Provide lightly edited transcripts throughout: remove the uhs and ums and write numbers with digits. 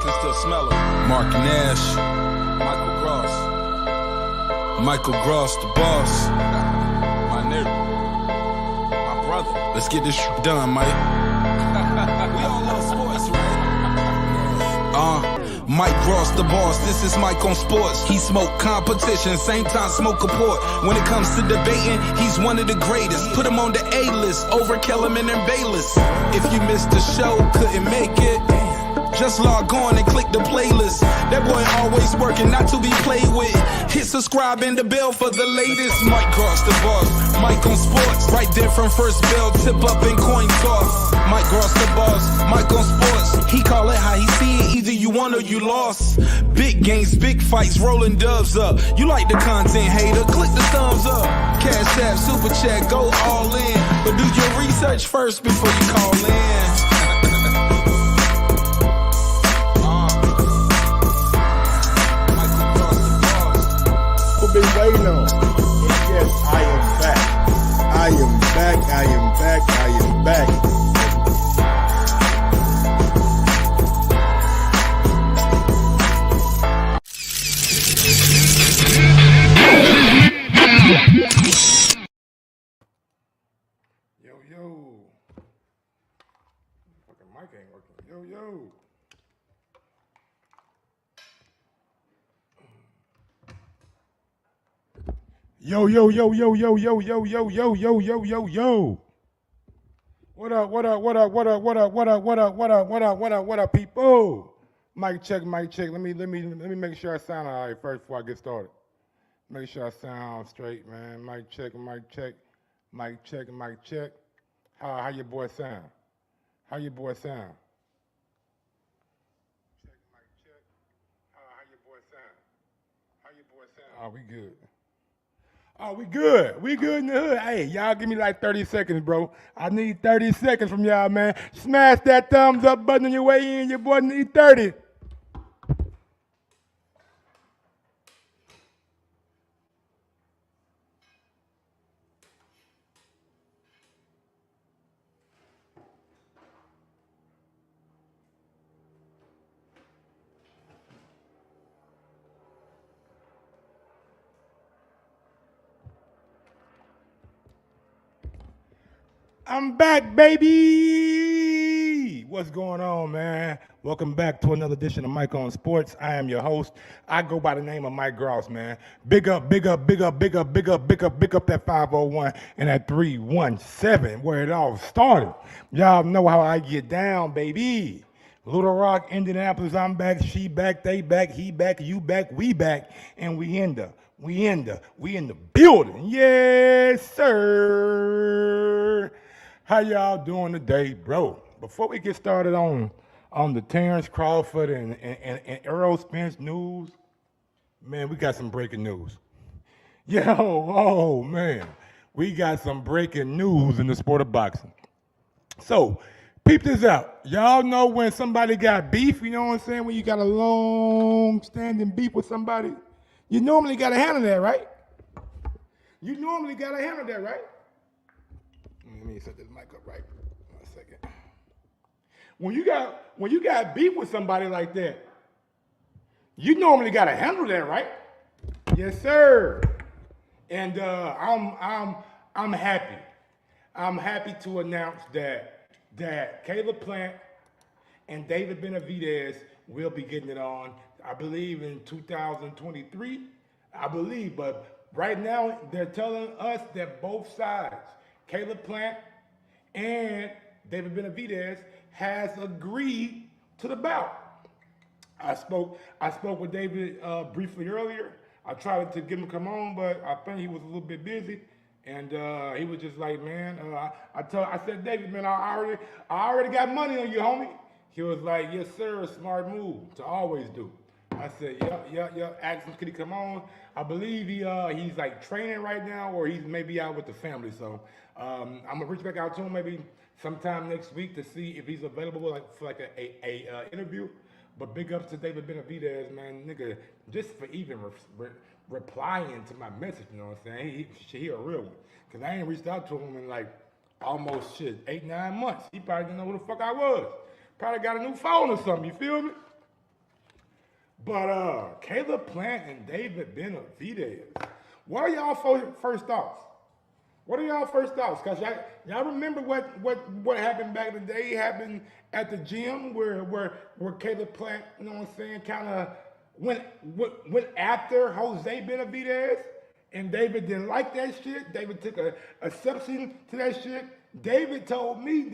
can still smell it. Mark Nash. Michael Gross. Michael Gross, the boss. My nigga. My brother. Let's get this done, Mike. We all love sports, right? Mike Gross, the boss. This is Mike on sports. He smoke competition, same time smoke a port. When it comes to debating, he's one of the greatest. Put him on the A-list over Kellerman and Bayless. If you missed the show, couldn't make it, just log on and click the playlist. That boy always working, not to be played with. Hit subscribe and the bell for the latest. Mike Gross, the boss. Mike on sports. Right there from first bell, tip up and coin toss. Mike Gross, the boss. Mike on sports. He call it how he see it. Either you won or you lost. Big games, big fights, rolling dubs up. You like the content, hater? Click the thumbs up. Cashapp, super chat, go all in. But do your research first before you call in. Been waiting on. Yes, I am back. I am back. I am back. I am back. Yo. Fucking mic ain't working. Yo. Yo. What up, people? Mic check. Let me make sure I sound all right first before I get started. Make sure I sound straight, man. Mic check. How your boy sound? Check, mic check. How your boy sound? Oh, we good. Oh, we good. We good in the hood. Hey, y'all give me like 30 seconds, bro. I need 30 seconds from y'all, man. Smash that thumbs up button on your way in. Your boy need 30. I'm back, baby. What's going on, man? Welcome back to another edition of Mike on Sports. I am your host. I go by the name of Mike Gross, man. Big up that 501 and that 317, where it all started. Y'all know how I get down, baby. Little Rock, Indianapolis, I'm back, she back, they back, he back, you back, we back, and we in the building. Yes, sir. How y'all doing today, bro? Before we get started on the Terrence Crawford and Earl Spence news, man, we got some breaking news. Man, we got some breaking news in the sport of boxing. So, peep this out. Y'all know when somebody got beef, you know what I'm saying? When you got a long-standing beef with somebody, you normally got to handle that, right? Let me set this mic up right. 1 second. When you got beef with somebody like that, you normally got to handle that, right? Yes, sir. And I'm happy. I'm happy to announce that Caleb Plant and David Benavidez will be getting it on, I believe, in 2023. But right now they're telling us that both sides, Caleb Plant and David Benavidez, has agreed to the bout. I spoke with David briefly earlier. I tried to get him to come on, but I think he was a little bit busy. And he was just like, man, I said, David, man, I already got money on you, homie. He was like, yes, sir, smart move to always do. I said, yeah. Asked him, could he come on? I believe he's like training right now, or he's maybe out with the family. So I'm gonna reach back out to him maybe sometime next week to see if he's available for a interview. But big ups to David Benavidez, man, nigga, just for even replying to my message, you know what I'm saying? He a real one. Cause I ain't reached out to him in like almost 8-9 months. He probably didn't know who the fuck I was. Probably got a new phone or something, you feel me? But Caleb Plant and David Benavidez. What are y'all first thoughts? What are y'all first thoughts? Cause y'all remember what happened back in the day? It happened at the gym where Caleb Plant, you know what I'm saying, kind of went after Jose Benavidez, and David didn't like that shit. David took a exception to that shit. David told me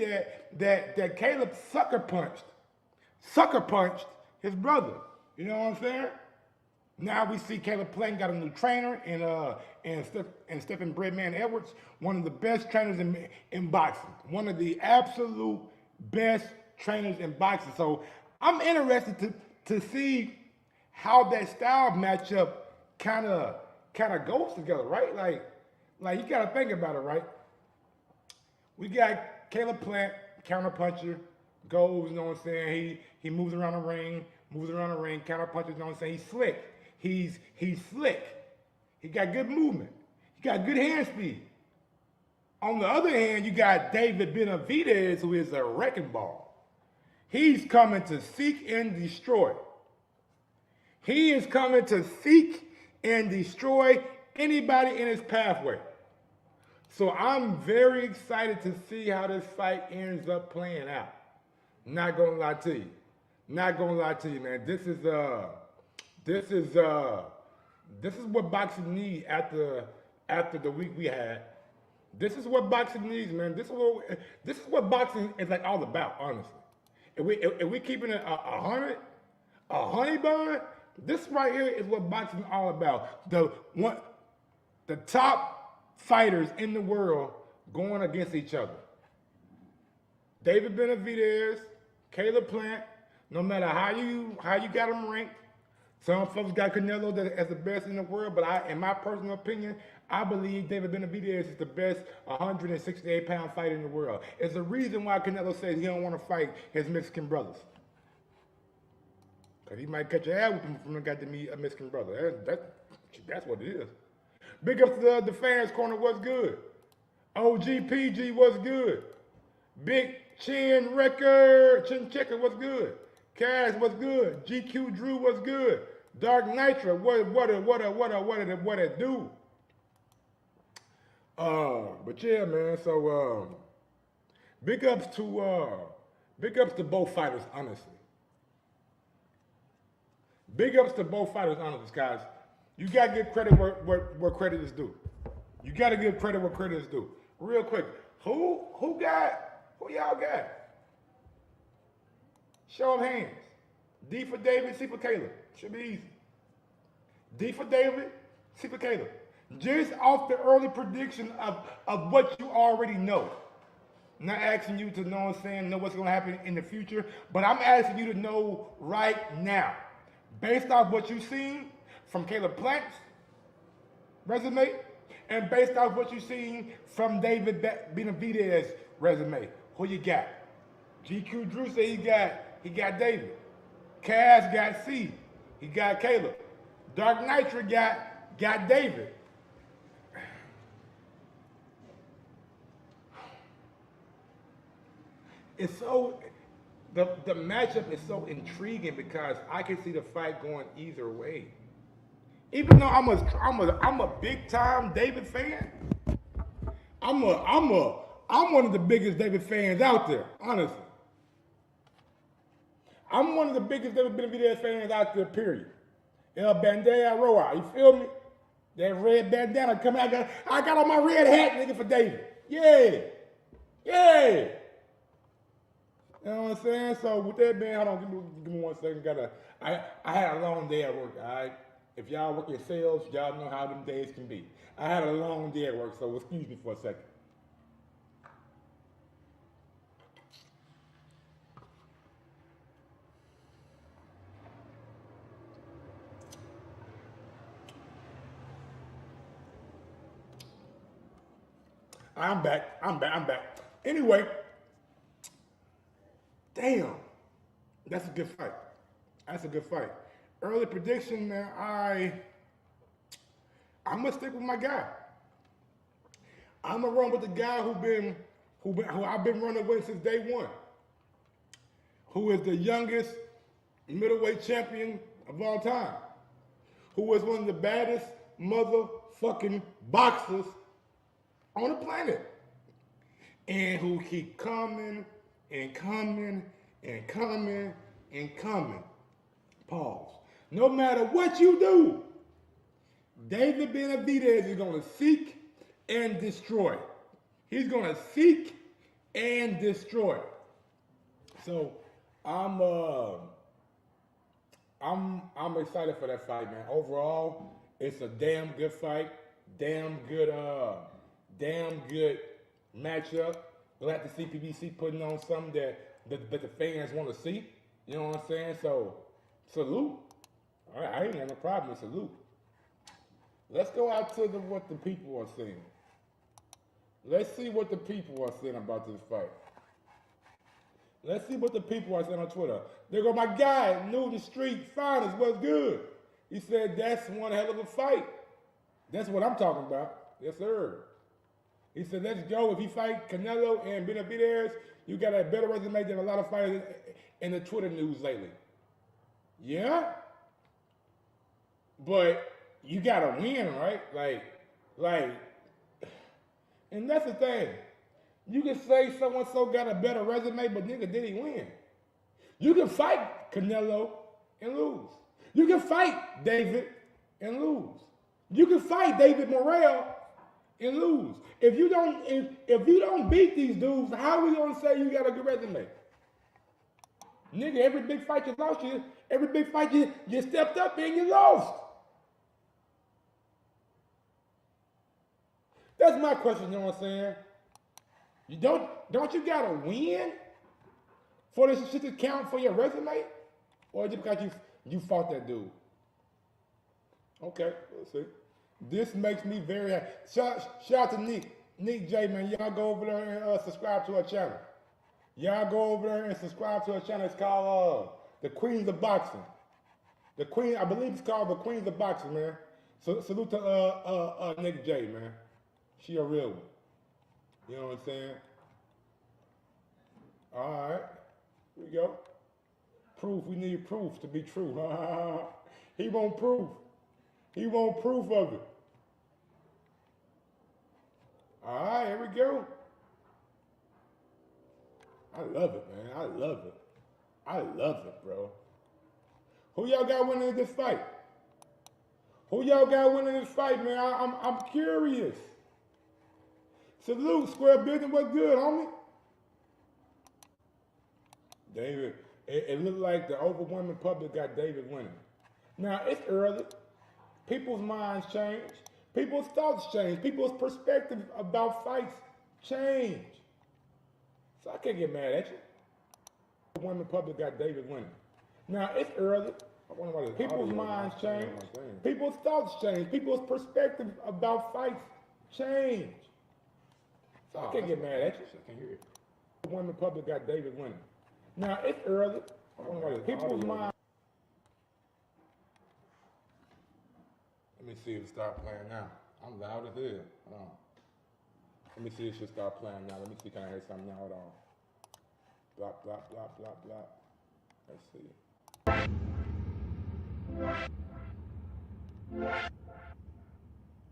that Caleb sucker punched his brother. You know what I'm saying? Now we see Caleb Plant got a new trainer and Stephen Breadman Edwards, one of the best trainers in boxing, one of the absolute best trainers in boxing. So I'm interested to see how that style matchup kind of goes together, right? Like you got to think about it, right? We got Caleb Plant, counterpuncher, goes, you know what I'm saying? He moves around the ring, counterpunches, you know what I'm saying? He's slick. He's slick. He got good movement. He got good hand speed. On the other hand, you got David Benavidez, who is a wrecking ball. He's coming to seek and destroy. He is coming to seek and destroy anybody in his pathway. So I'm very excited to see how this fight ends up playing out. Not gonna lie to you. Not gonna lie to you, man. This is what boxing needs after the week we had. This is what boxing needs, man. This is what boxing is like all about, honestly. If we keeping it a honey bun, this right here is what boxing is all about. The top fighters in the world going against each other. David Benavidez, Caleb Plant. No matter how you got them ranked, some folks got Canelo as the best in the world, but in my personal opinion, I believe David Benavidez is the best 168-pound fighter in the world. It's the reason why Canelo says he don't want to fight his Mexican brothers. Because he might catch your ass with him from the guy to meet a Mexican brother. That's what it is. Big up to the fans corner, what's good? OGPG, what's good? Big Chin Record, Chin Checker, what's good? Cash, what's good? GQ Drew, what's good? Dark Nitro, what it do? But yeah, man. So big ups to both fighters, honestly. Big ups to both fighters, honestly, guys. You gotta give credit where credit is due. You gotta give credit where credit is due. Real quick, who y'all got? Show of hands. D for David, C for Caleb. Should be easy. D for David, C for Caleb. Just off the early prediction of what you already know. Not asking you to know what's going to happen in the future, but I'm asking you to know right now. Based off what you've seen from Caleb Plant's resume, and based off what you've seen from David Benavidez's resume, who you got? GQ Drew said he got David. Cass got C. He got Caleb. Dark Nitro got David. It's so the matchup is so intriguing because I can see the fight going either way. Even though I'm a big time David fan, I'm one of the biggest David fans out there, honestly. I'm one of the biggest David Benavidez fans out there, period. El Bandera Roa, you feel me? That red bandana coming out. I got on my red hat, nigga, for David. Yeah. You know what I'm saying? So with that being, hold on, give me 1 second. I had a long day at work, all right? If y'all work in sales, y'all know how them days can be. I had a long day at work, so excuse me for a second. I'm back. Anyway, damn, that's a good fight. Early prediction, man. I'm gonna stick with my guy. I'm gonna run with the guy who I've been running with since day one. Who is the youngest middleweight champion of all time, who was one of the baddest motherfucking boxers on the planet, and who keep coming and coming and coming and coming. Pause. No matter what you do, David Benavidez is going to seek and destroy. He's going to seek and destroy. So I'm excited for that fight, man. Overall, it's a damn good fight, damn good matchup. Glad to see PBC putting on something that the fans want to see. You know what I'm saying? So salute. All right, I ain't got no problem with salute. Let's go out to what the people are saying. Let's see what the people are saying about this fight. Let's see what the people are saying on Twitter. There go my guy, Newton Street Finest, what's good? He said that's one hell of a fight. That's what I'm talking about. Yes, sir. He said, let's go. If he fight Canelo and Benavidez, you got a better resume than a lot of fighters in the Twitter news lately. Yeah? But you got to win, right? Like, and that's the thing. You can say so-and-so got a better resume, but nigga, did he win? You can fight Canelo and lose. You can fight David and lose. You can fight David Morrell and lose. If you don't beat these dudes, how are we gonna say you got a good resume? Nigga, every big fight you lost, every big fight you stepped up in, you lost. That's my question, you know what I'm saying? You don't you gotta win for this shit to count for your resume? Or just because you fought that dude? Okay, let's see. This makes me very happy. Shout out to Nick J, man. Y'all go over there and subscribe to our channel. Y'all go over there and subscribe to our channel. It's called The Queens of Boxing. The Queen, I believe it's called The Queens of Boxing, man. So salute to Nick J, man. She a real one. You know what I'm saying? All right, here we go. Proof, we need proof to be true. He won't proof. He won't proof of it. All right, here we go. I love it, man. I love it. I love it, bro. Who y'all got winning this fight? Who y'all got winning this fight, man? I'm curious. Salute, Square Business, what's good, homie? David, it looked like the overwhelming public got David winning. Now, it's early. People's minds change. People's thoughts change. People's perspective about fights change. So I can't get mad at you. The overwhelming public got David winning. Now, it's early. People's minds change. People's thoughts change. People's perspective about fights change. So I can't get mad at you. I can hear it. The women public got David winning. Now, it's early. People's minds. Let me see if it start playing now. I'm loud as hell. Hold on. Let me see if it should start playing now. Let me see, can I hear something now? Hold on. Blop, blop, blop, blop, blop. Let's see.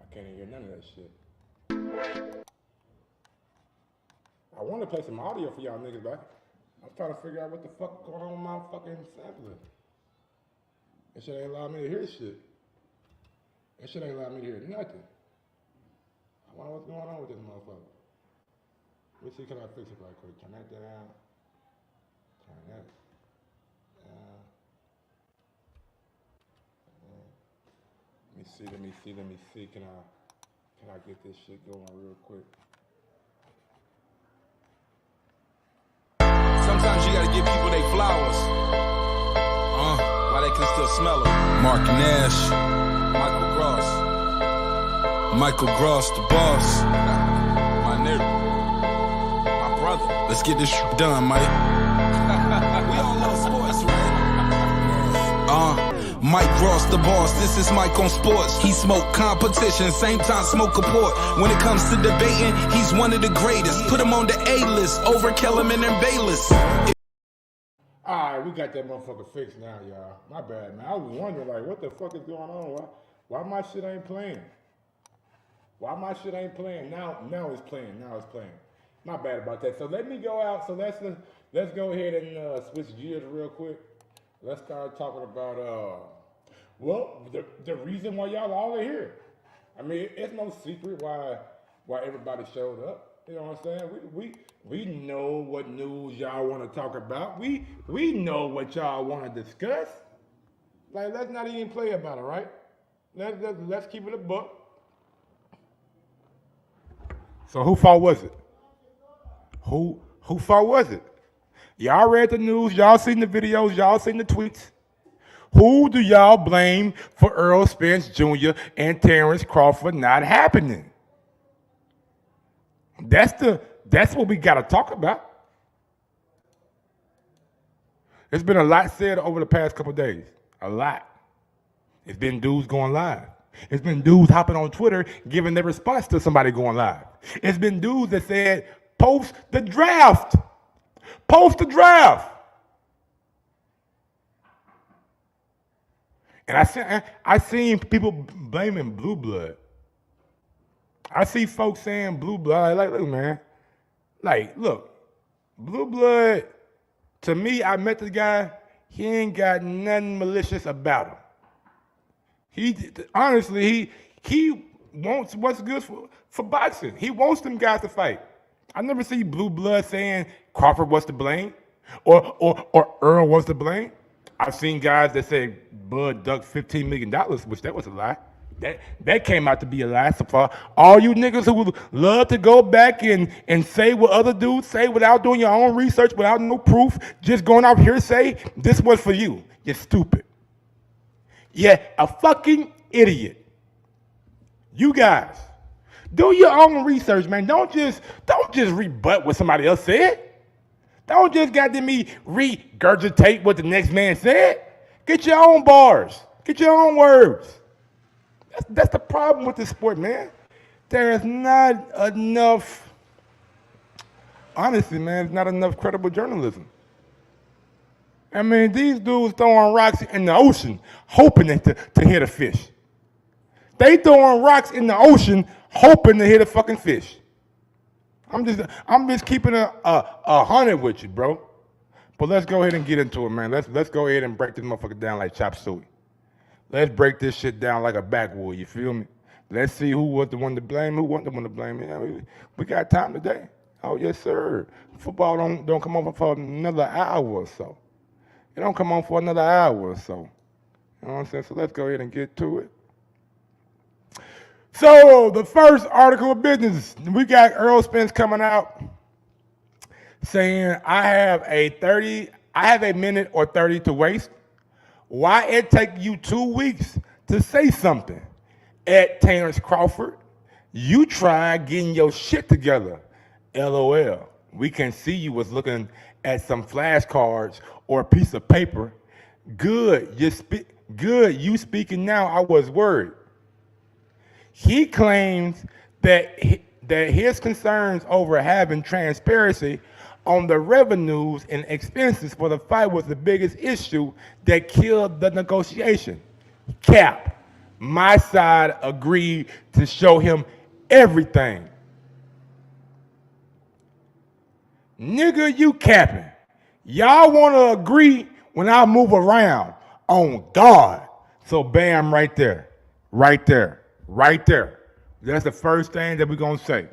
I can't even hear none of that shit. I want to play some audio for y'all niggas, but I'm trying to figure out what the fuck going on with my fucking sampler. That shit ain't allowing me to hear shit. That shit ain't allowing me to hear nothing. I wonder what's going on with this motherfucker. Let me see, can I fix it right quick? Turn that down. Turn that down. Let me see. Can I get this shit going real quick? Sometimes you gotta give people their flowers. While they can still smell them. Mark Nash, Michael Gross, the boss. My nigga, my brother. Let's get this shit done, Mike. We all love sports, right? Mike Gross, the boss. This is Mike on sports. He smoke competition, same time smoke a port. When it comes to debating, he's one of the greatest. Put him on the A-list over Kellerman and Bayless. All right, we got that motherfucker fixed now, y'all. My bad, man. I was wondering, like, what the fuck is going on? Why my shit ain't playing? Why my shit ain't playing? Now it's playing. Now it's playing. My bad about that. So let me go out. So let's go ahead and switch gears real quick. Let's start talking about well, the reason why y'all all are here. I mean, it's no secret why everybody showed up. You know what I'm saying? We know what news y'all want to talk about. We know what y'all want to discuss. Like, let's not even play about it, right? Let's keep it a buck. So who fault was it? Who fault was it? Y'all read the news, y'all seen the videos, y'all seen the tweets. Who do y'all blame for Earl Spence Jr. and Terrence Crawford not happening? That's what we gotta talk about. There's been a lot said over the past couple of days. A lot. It's been dudes going live. It's been dudes hopping on Twitter giving their response to somebody going live. It's been dudes that said, post the draft. Post the draft. And I seen people blaming blue blood. I see folks saying blue blood. Like, look, man. Like, look, blue blood, to me, I met the guy, he ain't got nothing malicious about him. He wants what's good for boxing. He wants them guys to fight. I never see blue blood saying Crawford was to blame or Earl was to blame. I've seen guys that say Bud ducked $15 million, which that was a lie. That came out to be a lie. So far, all you niggas who would love to go back and say what other dudes say without doing your own research, without no proof, just going off hearsay, this was for you. You're stupid. Yeah, a fucking idiot. You guys, do your own research, man. Don't just rebut what somebody else said. Don't just goddamn me regurgitate what the next man said. Get your own bars. Get your own words. That's the problem with this sport, man. There is not enough, honestly, man, there's not enough credible journalism. I mean, these dudes throwing rocks in the ocean, hoping to hit a fish. They throwing rocks in the ocean, hoping to hit a fucking fish. I'm just keeping a 100 with you, bro. But let's go ahead and get into it, man. Let's go ahead and break this motherfucker down like chop suey. Let's break this shit down like a backwood, you feel me? Let's see who was the one to blame, who wasn't the one to blame. Yeah, we got time today. Oh, yes, sir. Football don't come on for another hour or so. It don't come on for another hour or so. You know what I'm saying? So let's go ahead and get to it. So the first article of business, we got Earl Spence coming out saying, I have a minute or 30 to waste. Why it take you 2 weeks to say something? At Terrence Crawford, you try getting your shit together. LOL. We can see you was looking at some flashcards or a piece of paper. Good, you speaking now, I was worried. He claims that his concerns over having transparency on the revenues and expenses for the fight was the biggest issue that killed the negotiation. Cap, my side agreed to show him everything. Nigga, you capping. Y'all want to agree when I move around on God. So bam, right there. That's the first thing that we're going to say.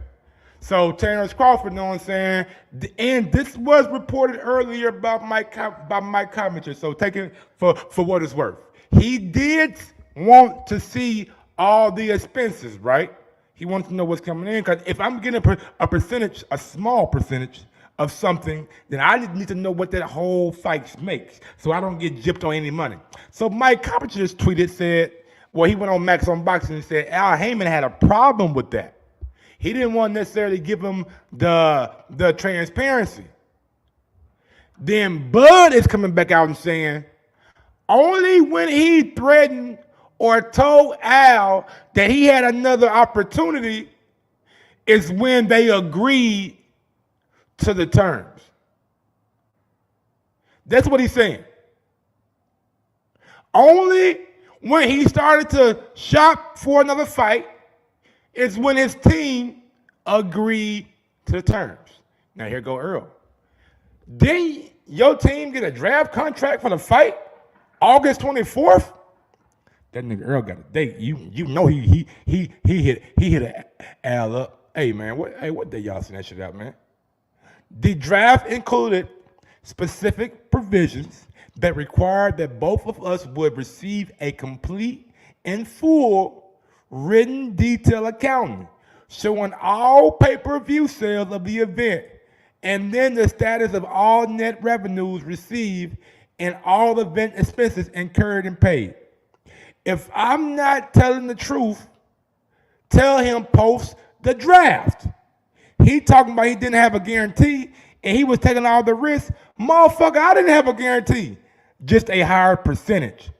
So Terrence Crawford, you know what I'm saying? And this was reported earlier by Mike Commenter, so take it for what it's worth. He did want to see all the expenses, right? He wants to know what's coming in, because if I'm getting a percentage, a small percentage of something, then I need to know what that whole fight makes, so I don't get gypped on any money. So Mike Commenter just tweeted, said, well, he went on Max on Boxing and said Al Heyman had a problem with that. He didn't want to necessarily give him the transparency. Then Bud is coming back out and saying, only when he threatened or told Al that he had another opportunity is when they agreed to the terms. That's what he's saying. Only when he started to shop for another fight is when his team agreed to the terms. Now here go Earl. Didn't your team get a draft contract for the fight August 24th? That nigga Earl got a date. You know he hit an L up. Hey man, what day y'all seen that shit out, man? The draft included specific provisions that required that both of us would receive a complete and full written detail accounting showing all pay-per-view sales of the event and then the status of all net revenues received and all event expenses incurred and paid. If I'm not telling the truth, tell him post the draft. He talking about he didn't have a guarantee and he was taking all the risks. Motherfucker, I didn't have a guarantee. Just a higher percentage.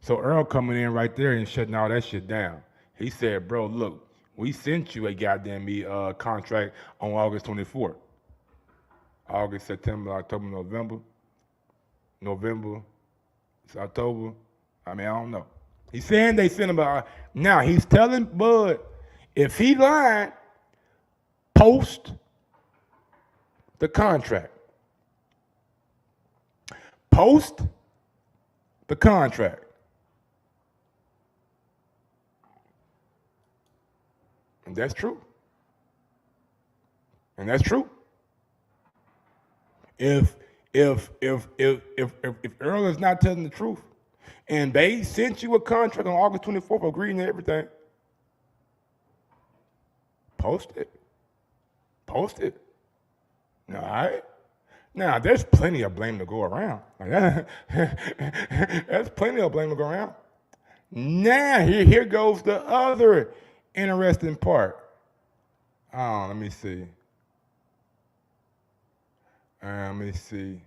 So Earl coming in right there and shutting all that shit down. He said, bro, look, we sent you a goddamn contract on August 24th. August, September, October, November, it's October. I mean, I don't know. He's saying they sent him now he's telling Bud, if he lying, post the contract. Post the contract. And that's true. And that's true. If Earl is not telling the truth, and they sent you a contract on August 24th agreeing to everything, post it. Post it. All right? Now, there's plenty of blame to go around. There's plenty of blame to go around. Now, here goes the other interesting part. Let me see. Let me see.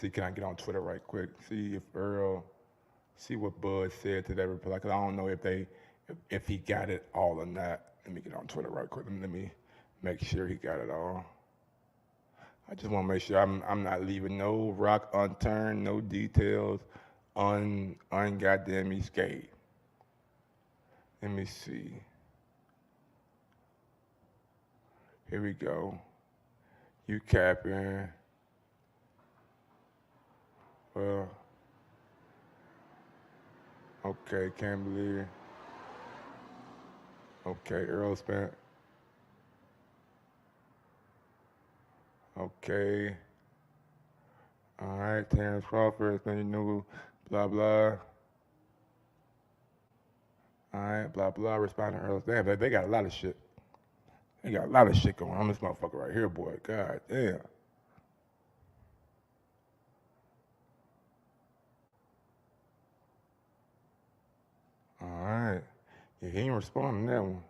Can I get on Twitter right quick? See if Earl, see what Bud said to that reply. Cause I don't know if he got it all or not. Let me get on Twitter right quick. Let me make sure he got it all. I just want to make sure I'm not leaving no rock unturned, no details ungoddamn escaped. Let me see. Here we go. You capping. Well, okay, can't believe. Okay, Earl Spence. Okay. All right, Terrence Crawford, then you knew, blah, blah. All right, blah, blah, responding to Earl. Damn, they got a lot of shit. They got a lot of shit going on. This motherfucker right here, boy. God damn. All right. Yeah, he ain't responding to that one.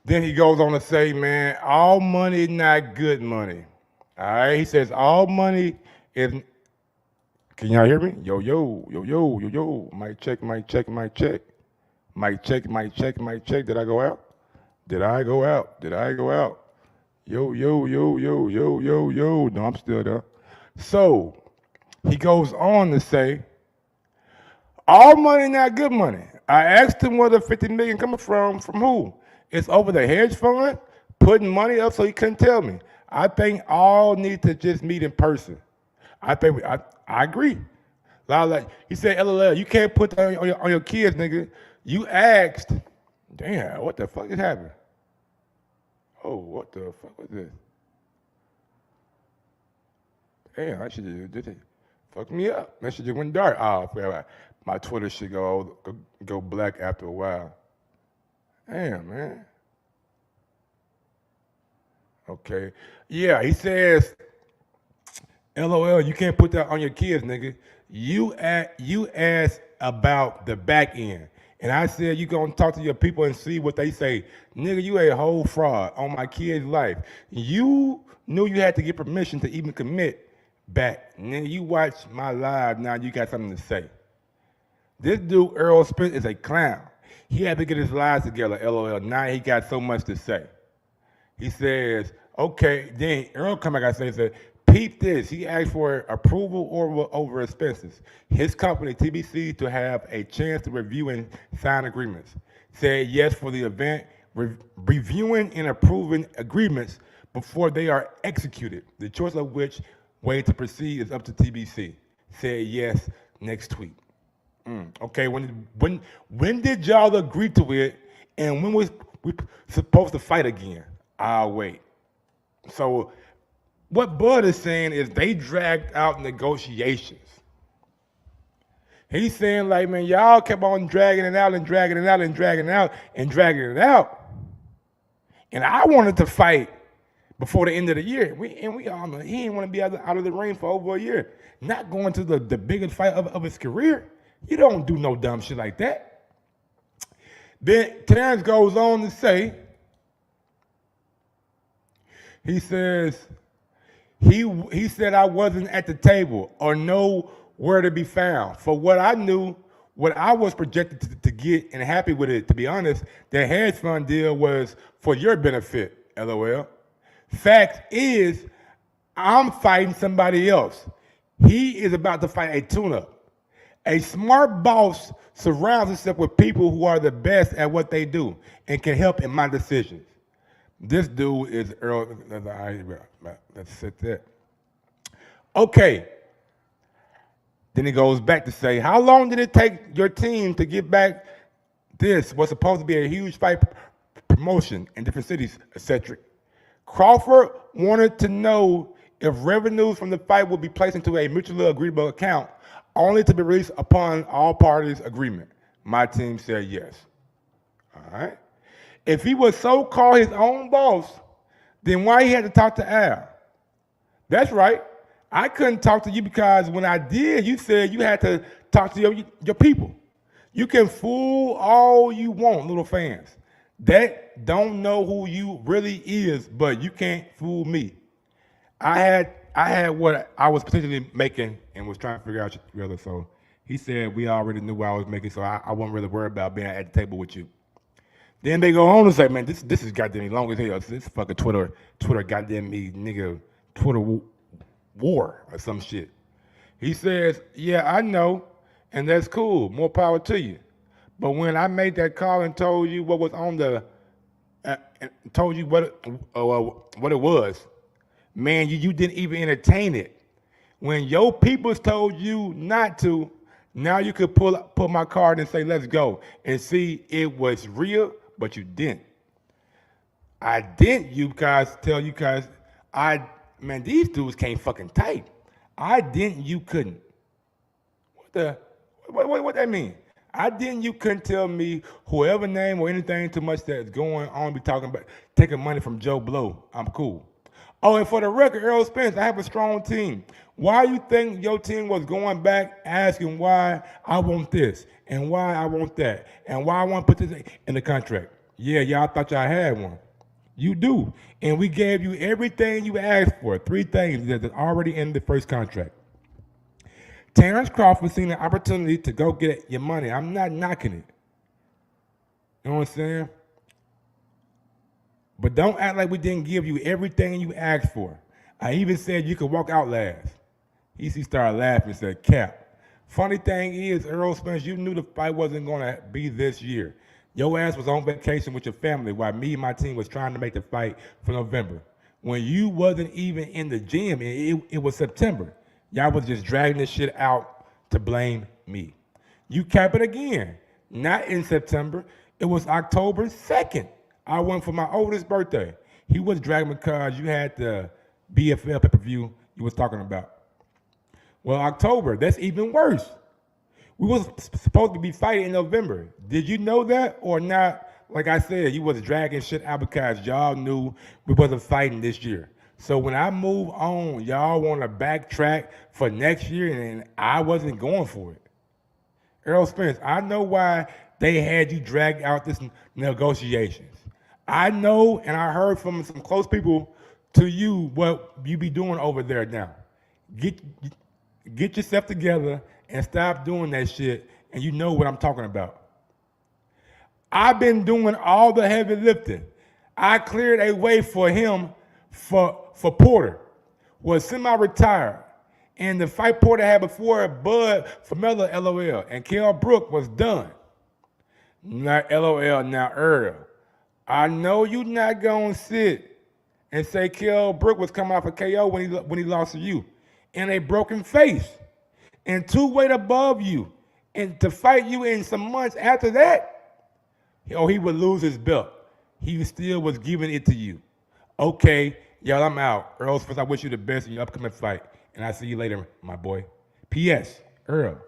Then he goes on to say, man, all money not good money. All right. He says all money is. Can y'all hear me? Yo, yo, yo, yo, yo, yo. Mic check, mic check, mic check. Mic check, mic check, mic check. Did I go out? Did I go out? Did I go out? Yo, yo, yo, yo, yo, yo, yo. No, I'm still there. So he goes on to say, all money not good money. I asked him where the $50 million coming from who? It's over the hedge fund, putting money up so he couldn't tell me. I think all need to just meet in person. I agree. He said, LOL, you can't put that on your kids, nigga. You asked, damn, what the fuck is happening? Oh, what the fuck was this? Damn, that shit just fucked me up. That shit just went dark. Oh, my Twitter should go black after a while. Damn, man. Okay. Yeah, he says, LOL, you can't put that on your kids, nigga. You asked about the back end. And I said, you gonna talk to your people and see what they say. Nigga, you a whole fraud on my kid's life. You knew you had to get permission to even commit back. Nigga, you watch my live, now you got something to say. This dude, Earl Spence, is a clown. He had to get his lies together, LOL. Now he got so much to say. He says, okay, then Earl come back and said, peep this. He asked for approval over expenses. His company, TBC, to have a chance to review and sign agreements. Said yes for the event, reviewing and approving agreements before they are executed. The choice of which way to proceed is up to TBC. Said yes next tweet. Okay, when did y'all agree to it, and when was we supposed to fight again? I'll wait. So what Bud is saying is they dragged out negotiations. He's saying like, man, y'all kept on dragging it out and dragging it out and dragging it out and dragging it out. And I wanted to fight before the end of the year. We all know he didn't want to be out of the ring for over a year. Not going to the biggest fight of his career. You don't do no dumb shit like that. Then Terrence goes on to say, he says, he said I wasn't at the table or know where to be found. For what I knew, what I was projected to get and happy with it, to be honest, the hedge fund deal was for your benefit, LOL. Fact is, I'm fighting somebody else. He is about to fight a tune-up. A smart boss surrounds himself with people who are the best at what they do and can help in my decisions. This dude is Earl. Let's sit there. Okay. Then he goes back to say, how long did it take your team to get back this was supposed to be a huge fight promotion in different cities, etc.? Crawford wanted to know if revenues from the fight would be placed into a mutually agreeable account only to be released upon all parties' agreement. My team said yes. All right. If he was so-called his own boss, then why he had to talk to Al? That's right. I couldn't talk to you because when I did, you said you had to talk to your people. You can fool all you want, little fans. That don't know who you really is, but you can't fool me. I had what I was potentially making and was trying to figure out together. So he said we already knew what I was making, so I wasn't really worried about being at the table with you. Then they go on and say, man, this is goddamn long as hell. This fucking Twitter goddamn me nigga Twitter war or some shit. He says, yeah, I know, and that's cool. More power to you. But when I made that call and told you what was on the, told you what it was, man, you didn't even entertain it. When your peoples told you not to, now you could pull my card and say, let's go. And see, it was real, but you didn't. I didn't tell you guys, man, these dudes came fucking tight. I didn't, you couldn't. What that mean? I didn't, you couldn't tell me whoever name or anything too much that's going on, be talking about taking money from Joe Blow. I'm cool. Oh, and for the record, Earl Spence, I have a strong team. Why you think your team was going back asking why I want this and why I want that and why I want to put this in the contract? Yeah, y'all thought y'all had one. You do. And we gave you everything you asked for. 3 things that are already in the first contract. Terrence Crawford seen an opportunity to go get your money. I'm not knocking it. You know what I'm saying? But don't act like we didn't give you everything you asked for. I even said you could walk out last. He started laughing and said, Cap. Funny thing is, Earl Spence, you knew the fight wasn't going to be this year. Your ass was on vacation with your family while me and my team was trying to make the fight for November. When you wasn't even in the gym, it was September. Y'all was just dragging this shit out to blame me. You cap it again. Not in September. It was October 2nd. I went for my oldest birthday. He was dragging because you had the BFL pay-per-view you was talking about. Well, October, that's even worse. We was supposed to be fighting in November. Did you know that or not? Like I said, you was dragging shit out because y'all knew we wasn't fighting this year. So when I move on, y'all want to backtrack for next year, and I wasn't going for it. Earl Spence, I know why they had you drag out this negotiations. I know, and I heard from some close people to you what you be doing over there now. Get yourself together and stop doing that shit, and you know what I'm talking about. I've been doing all the heavy lifting. I cleared a way for him for Porter. Was semi-retired. And the fight Porter had before Bud Famella LOL. And Kell Brook was done. Not LOL, now Earl. I know you not gonna sit and say Kell Brook was coming off a KO when he lost to you. In a broken face. And 2 weight above you. And to fight you in some months after that, he would lose his belt. He still was giving it to you. Okay, y'all, I'm out. Earl Spence, I wish you the best in your upcoming fight. And I'll see you later, my boy. P.S. Earl,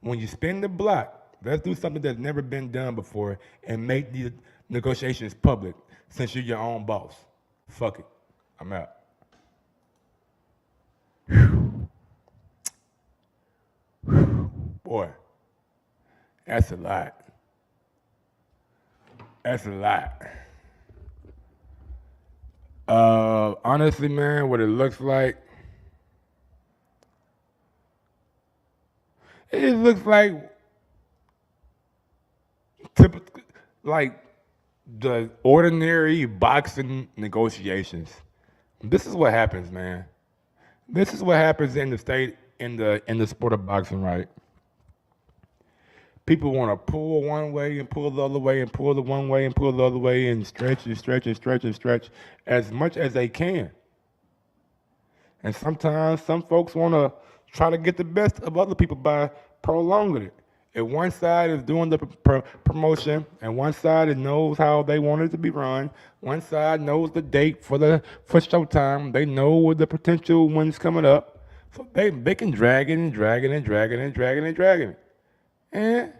when you spin the block, let's do something that's never been done before and make these negotiations public since you're your own boss. Fuck it. I'm out. Boy, that's a lot. That's a lot. Honestly, man, what it looks like, it looks like typical, like the ordinary boxing negotiations. This is what happens, man. This is what happens in the state, in the sport of boxing, right? People want to pull one way and pull the other way and pull the one way and pull the other way and stretch and stretch and stretch and stretch as much as they can. And sometimes some folks want to try to get the best of other people by prolonging it. If one side is doing the promotion and one side knows how they want it to be run, one side knows the date for showtime, they know what the potential when's coming up, so they can drag it and drag it and drag it and drag it and drag it. And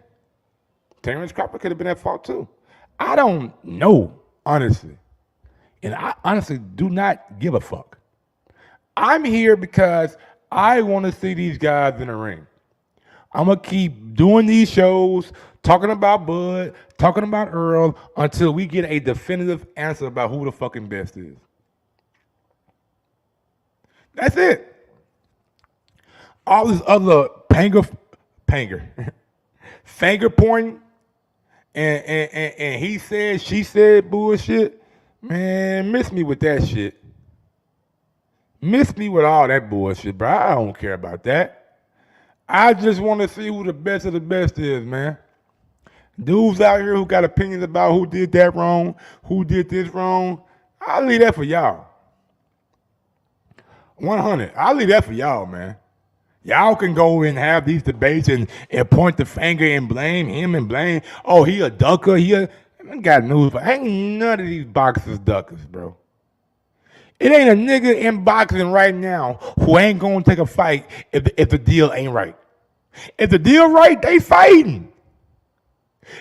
Terrence Crawford could have been at fault too. I don't know, honestly. And I honestly do not give a fuck. I'm here because I want to see these guys in the ring. I'm going to keep doing these shows, talking about Bud, talking about Earl, until we get a definitive answer about who the fucking best is. That's it. All this other finger pointing, and he said, she said bullshit, man, miss me with that shit. Miss me with all that bullshit, bro. I don't care about that. I just want to see who the best of the best is, man. Dudes out here who got opinions about who did that wrong, who did this wrong, I'll leave that for y'all. 100. I'll leave that for y'all, man. Y'all can go and have these debates and point the finger and blame him and blame, oh, he a ducker, I got news for ain't none of these boxers duckers, bro. It ain't a nigga in boxing right now who ain't gonna take a fight if the deal ain't right. If the deal right, they fighting.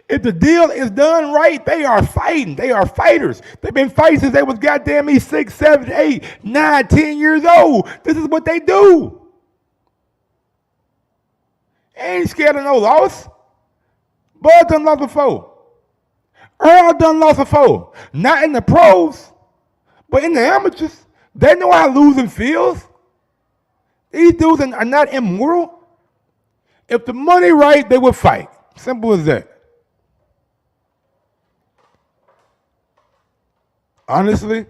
If the deal is done right, they are fighting. They are fighters. They've been fighting since they was goddamn me 6, 7, 8, 9, 10 years old. This is what they do. Ain't scared of no loss. Bud done lost before. Earl done lost before. Not in the pros, but in the amateurs. They know how losing feels. These dudes are not immoral. If the money right, they will fight. Simple as that. Honestly,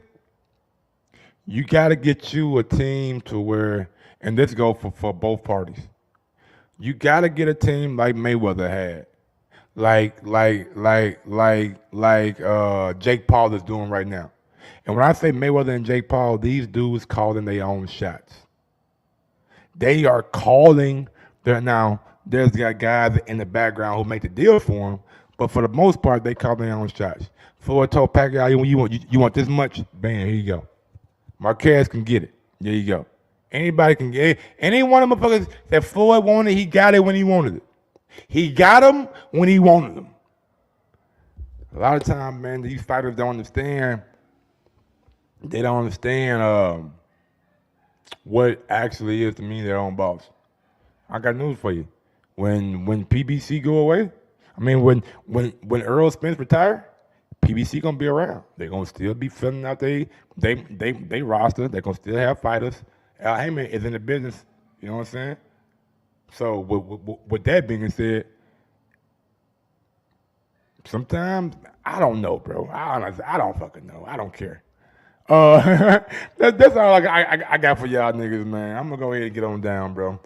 you got to get you a team to where, and this goes for both parties. You got to get a team like Mayweather had, like Jake Paul is doing right now. And when I say Mayweather and Jake Paul, these dudes calling their own shots. They are calling now. There's got guys in the background who make the deal for them, but for the most part, they call their own shots. Floyd told Pacquiao, you want this much? Bam, here you go. Marquez can get it. There you go. Anybody can get it. Any one of them motherfuckers that Floyd wanted, he got it when he wanted it. He got them when he wanted them. A lot of times, man, these fighters don't understand. They don't understand what actually is to mean their own boss. I got news for you. When PBC go away, I mean when Earl Spence retire, PBC gonna be around. They're gonna still be filling out they roster. They're gonna still have fighters. Al Heyman is in the business. You know what I'm saying? So with that being said, Sometimes I don't know, bro. I don't fucking know. I don't care. That's all I got for y'all niggas, man. I'm gonna go ahead and get on down, bro.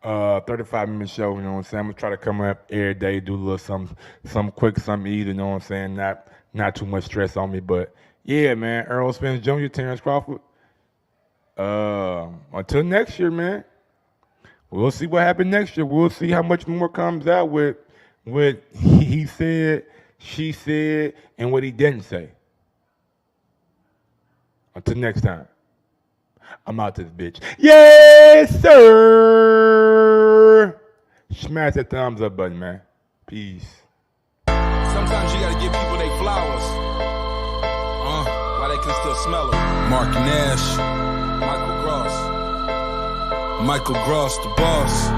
35-minute show, you know what I'm saying? I'm gonna try to come up every day, do a little something quick, something easy, you know what I'm saying? Not too much stress on me, but yeah, man. Earl Spence Jr., Terrence Crawford. Until next year, man. We'll see what happens next year. We'll see how much more comes out with what he said, she said, and what he didn't say. Until next time, I'm out to this bitch. Yes, sir. Smash that thumbs up button, man. Peace. Sometimes you gotta give people their flowers. While they can still smell them. Mark Nash, Michael Gross, the boss.